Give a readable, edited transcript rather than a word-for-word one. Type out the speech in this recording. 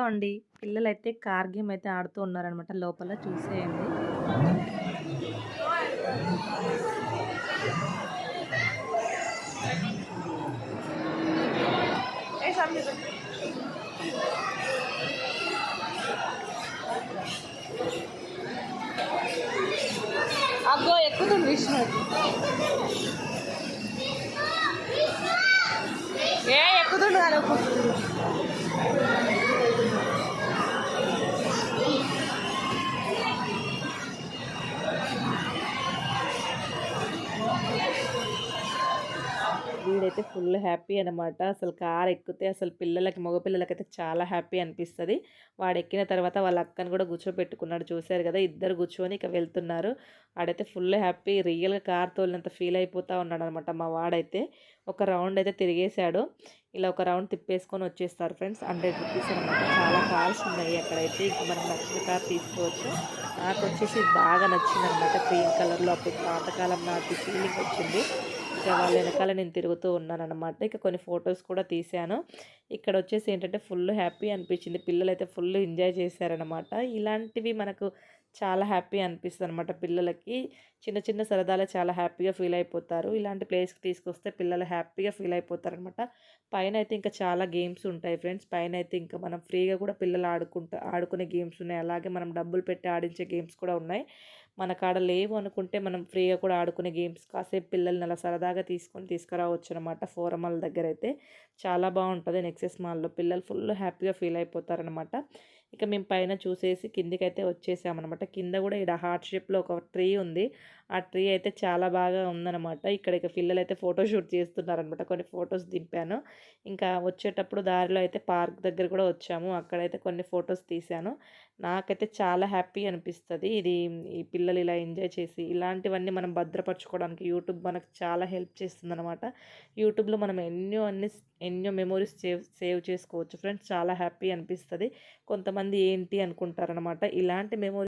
అండి. పిల్లలైతే car game అయితే ఆడుతూ ఉన్నారనమాట లోపల చూసేయండి. అగ్గో ఎక్కుతుంది విష్ణు. ఎక్కుతుండు కదా. వీడైతే ఫుల్ హ్యాపీ అనమాట. అసలు కార్ ఎక్కితే అసలు పిల్లలకి మగ పిల్లలకైతే చాలా హ్యాపీ అనిపిస్తది. వాడు ఎక్కిన తర్వాత వాళ్ళ అక్కని కూడా కూర్చోబెట్టుకున్నాడు. చూసారు కదా, ఇద్దరు కూర్చొని ఇక వెళ్తున్నారు. వాడైతే ఫుల్ హ్యాపీ, రియల్‌గా కార్ తోలినంత ఫీల్ అయిపోతా ఉన్నాడనమాట మా వాడైతే. ఒక రౌండ్ అయితే తిరిగేశాడు. ఇలా ఒక రౌండ్ తిప్పేసుకొని వచ్చేస్తారు ఫ్రెండ్స్. ₹100 అనమాట. చాలా కార్స్ ఉన్నాయి అక్కడైతే. ఇంక మనకు నచ్చిన కార్ తీసుకోవచ్చు. నాకొచ్చేసి ఇది బాగా నచ్చిందనమాట. క్రీమ్ కలర్‌లో అప్పుడు పాతకాలం నాటి ఫీలింగ్ వచ్చింది. ఇక వాళ్ళ వెనకాల నేను తిరుగుతూ ఉన్నాననమాట. ఇక కొన్ని ఫొటోస్ కూడా తీశాను. ఇక్కడ వచ్చేసి ఏంటంటే ఫుల్ హ్యాపీ అనిపించింది. పిల్లలైతే ఫుల్ ఎంజాయ్ చేశారనమాట. ఇలాంటివి మనకు చాలా హ్యాపీ అనిపిస్తదనమాట పిల్లలకి. చిన్న చిన్న సరదాలు చాలా హ్యాపీగా ఫీల్ అయిపోతారు. ఇలాంటి ప్లేస్‌కి తీసుకొస్తే పిల్లలు హ్యాపీగా ఫీల్ అయిపోతారనమాట. పైనైతే ఇంకా చాలా గేమ్స్ ఉంటాయి ఫ్రెండ్స్. పైనైతే ఇంకా మనం ఫ్రీగా కూడా పిల్లలు ఆడుకునే గేమ్స్ ఉన్నాయి. అలాగే మనం డబ్బులు పెట్టి ఆడించే గేమ్స్ కూడా ఉన్నాయి. మన కాడ లేవు అనుకుంటే మనం ఫ్రీగా కూడా ఆడుకునే గేమ్స్ కాసేపు పిల్లల్ని అలా సరదాగా తీసుకురావచ్చు అనమాట. ఫోరమాల్ దగ్గర అయితే చాలా బాగుంటుంది. నెక్సెస్ మాల్‌లో పిల్లలు ఫుల్ హ్యాపీగా ఫీల్ అయిపోతారనమాట. ఇక మేము పైన చూసేసి కిందికైతే వచ్చేసామనమాట. కింద కూడా ఈడ హార్ట్ షేప్‌లో ఒక ట్రీ ఉంది. ఆ ట్రీ అయితే చాలా బాగా ఉందనమాట. ఇక్కడ ఇక పిల్లలైతే ఫోటోషూట్ చేస్తున్నారనమాట. కొన్ని ఫొటోస్ దింపాను. ఇంకా వచ్చేటప్పుడు దారిలో అయితే పార్క్ దగ్గర కూడా వచ్చాము. అక్కడైతే కొన్ని ఫొటోస్ తీశాను. నాకైతే చాలా హ్యాపీ అనిపిస్తది. ఈ పిల్లలు ఇలా ఎంజాయ్ చేసి ఇలాంటివన్నీ మనం భద్రపరచుకోవడానికి యూట్యూబ్ మనకు చాలా హెల్ప్ చేస్తుందనమాట. యూట్యూబ్‌లో మనం ఎన్నో మెమోరీస్ సేవ్ చేసుకోవచ్చు ఫ్రెండ్స్. చాలా హ్యాపీ అనిపిస్తది. కొంతమంది ఏంటి అనుకుంటారనమాట. ఇలాంటి మెమోరీస్